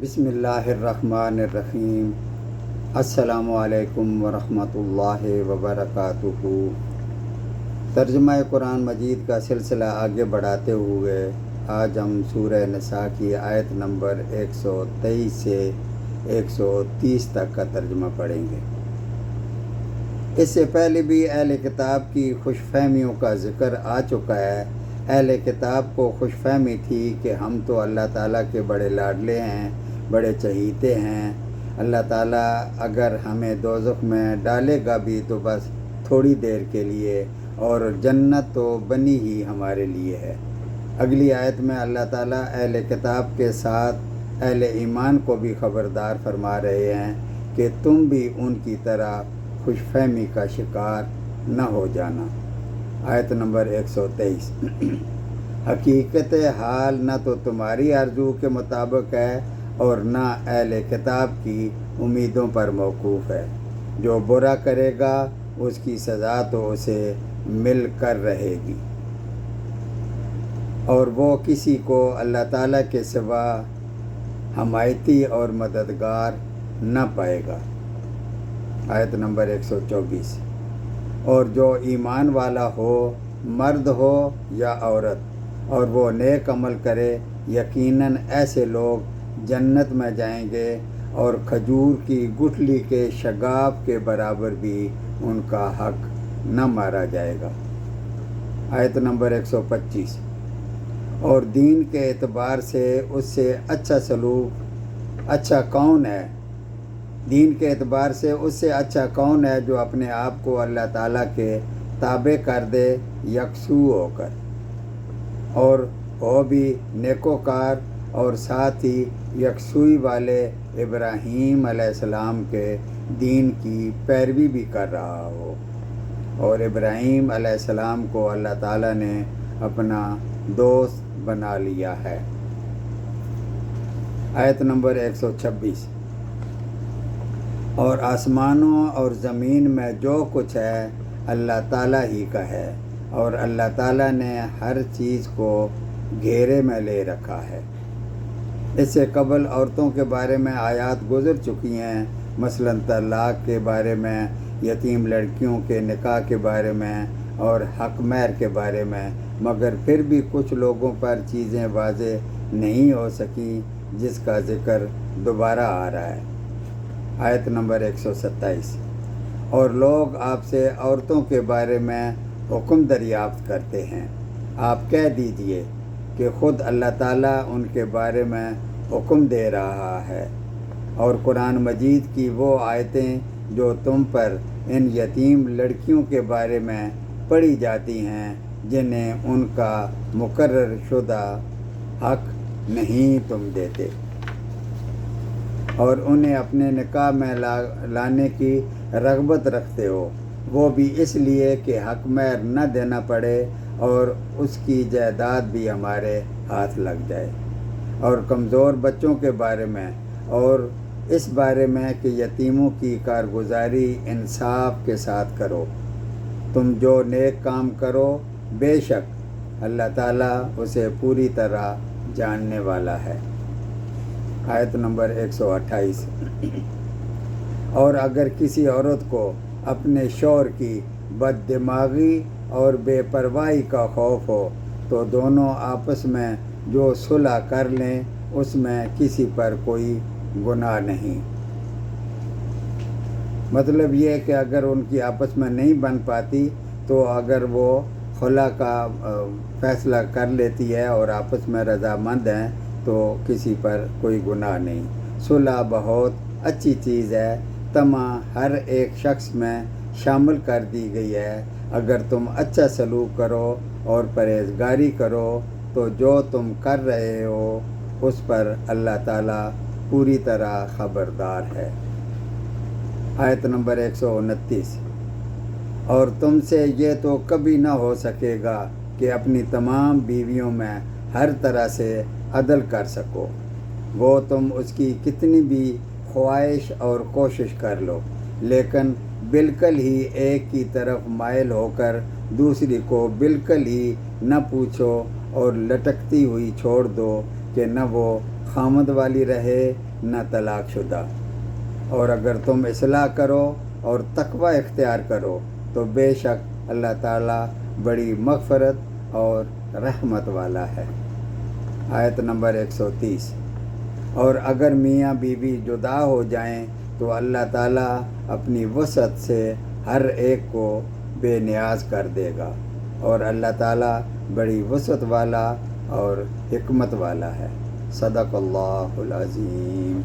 بسم اللہ الرحمن الرحیم۔ السلام علیکم ورحمۃ اللہ وبرکاتہ۔ ترجمہ قرآن مجید کا سلسلہ آگے بڑھاتے ہوئے آج ہم سورہ نساء کی آیت نمبر 123 سے 130 تک کا ترجمہ پڑھیں گے۔ اس سے پہلے بھی اہل کتاب کی خوش فہمیوں کا ذکر آ چکا ہے۔ اہل کتاب کو خوش فہمی تھی کہ ہم تو اللہ تعالیٰ کے بڑے لاڈلے ہیں، بڑے چہیتے ہیں۔ اللہ تعالیٰ اگر ہمیں دوزخ میں ڈالے گا بھی تو بس تھوڑی دیر کے لیے، اور جنت تو بنی ہی ہمارے لیے ہے۔ اگلی آیت میں اللہ تعالیٰ اہل کتاب کے ساتھ اہل ایمان کو بھی خبردار فرما رہے ہیں کہ تم بھی ان کی طرح خوش فہمی کا شکار نہ ہو جانا۔ آیت نمبر 123۔ حقیقت حال نہ تو تمہاری آرزو کے مطابق ہے اور نہ اہل کتاب کی امیدوں پر موقوف ہے۔ جو برا کرے گا اس کی سزا تو اسے مل کر رہے گی، اور وہ کسی کو اللہ تعالیٰ کے سوا حمایتی اور مددگار نہ پائے گا۔ آیت نمبر 124۔ اور جو ایمان والا ہو، مرد ہو یا عورت، اور وہ نیک عمل کرے، یقیناً ایسے لوگ جنت میں جائیں گے، اور کھجور کی گٹھلی کے شگاف کے برابر بھی ان کا حق نہ مارا جائے گا۔ آیت نمبر 125۔ اور دین کے اعتبار سے اس سے اچھا سلوک اچھا کون ہے؟ دین کے اعتبار سے اس سے اچھا کون ہے جو اپنے آپ کو اللہ تعالیٰ کے تابع کر دے یکسو ہو کر، اور ہو بھی نیکوکار، اور ساتھ ہی یکسوئی والے ابراہیم علیہ السلام کے دین کی پیروی بھی کر رہا ہو۔ اور ابراہیم علیہ السلام کو اللہ تعالیٰ نے اپنا دوست بنا لیا ہے۔ آیت نمبر 126۔ اور آسمانوں اور زمین میں جو کچھ ہے اللہ تعالیٰ ہی کا ہے، اور اللہ تعالیٰ نے ہر چیز کو گھیرے میں لے رکھا ہے۔ اس سے قبل عورتوں کے بارے میں آیات گزر چکی ہیں، مثلاً طلاق کے بارے میں، یتیم لڑکیوں کے نکاح کے بارے میں، اور حق مہر کے بارے میں، مگر پھر بھی کچھ لوگوں پر چیزیں واضح نہیں ہو سکیں، جس کا ذکر دوبارہ آ رہا ہے۔ آیت نمبر 127۔ اور لوگ آپ سے عورتوں کے بارے میں حکم دریافت کرتے ہیں، آپ کہہ دیجئے کہ خود اللہ تعالیٰ ان کے بارے میں حکم دے رہا ہے، اور قرآن مجید کی وہ آیتیں جو تم پر ان یتیم لڑکیوں کے بارے میں پڑھی جاتی ہیں جنہیں ان کا مقرر شدہ حق نہیں تم دیتے، اور انہیں اپنے نکاح میں لانے کی رغبت رکھتے ہو، وہ بھی اس لیے کہ حق مہر نہ دینا پڑے اور اس کی جائیداد بھی ہمارے ہاتھ لگ جائے۔ اور کمزور بچوں کے بارے میں، اور اس بارے میں کہ یتیموں کی کارگزاری انصاف کے ساتھ کرو۔ تم جو نیک کام کرو، بے شک اللہ تعالیٰ اسے پوری طرح جاننے والا ہے۔ آیت نمبر 128۔ اور اگر کسی عورت کو اپنے شوہر کی بد دماغی اور بے پرواہی کا خوف ہو تو دونوں آپس میں جو صلح کر لیں، اس میں کسی پر کوئی گناہ نہیں۔ مطلب یہ کہ اگر ان کی آپس میں نہیں بن پاتی تو اگر وہ خلا کا فیصلہ کر لیتی ہے اور آپس میں رضامند ہیں تو کسی پر کوئی گناہ نہیں۔ صلح بہت اچھی چیز ہے، طمع ہر ایک شخص میں شامل کر دی گئی ہے۔ اگر تم اچھا سلوک کرو اور پرہیزگاری کرو تو جو تم کر رہے ہو اس پر اللہ تعالیٰ پوری طرح خبردار ہے۔ آیت نمبر 129۔ اور تم سے یہ تو کبھی نہ ہو سکے گا کہ اپنی تمام بیویوں میں ہر طرح سے عدل کر سکو، وہ تم اس کی کتنی بھی خواہش اور کوشش کر لو، لیکن بالکل ہی ایک کی طرف مائل ہو کر دوسری کو بالکل ہی نہ پوچھو اور لٹکتی ہوئی چھوڑ دو کہ نہ وہ خامد والی رہے نہ طلاق شدہ۔ اور اگر تم اصلاح کرو اور تقوی اختیار کرو تو بے شک اللہ تعالیٰ بڑی مغفرت اور رحمت والا ہے۔ آیت نمبر 130۔ اور اگر میاں بیوی جدا ہو جائیں تو اللہ تعالیٰ اپنی وسعت سے ہر ایک کو بے نیاز کر دے گا، اور اللہ تعالیٰ بڑی وسعت والا اور حکمت والا ہے۔ صدق اللہ العظیم۔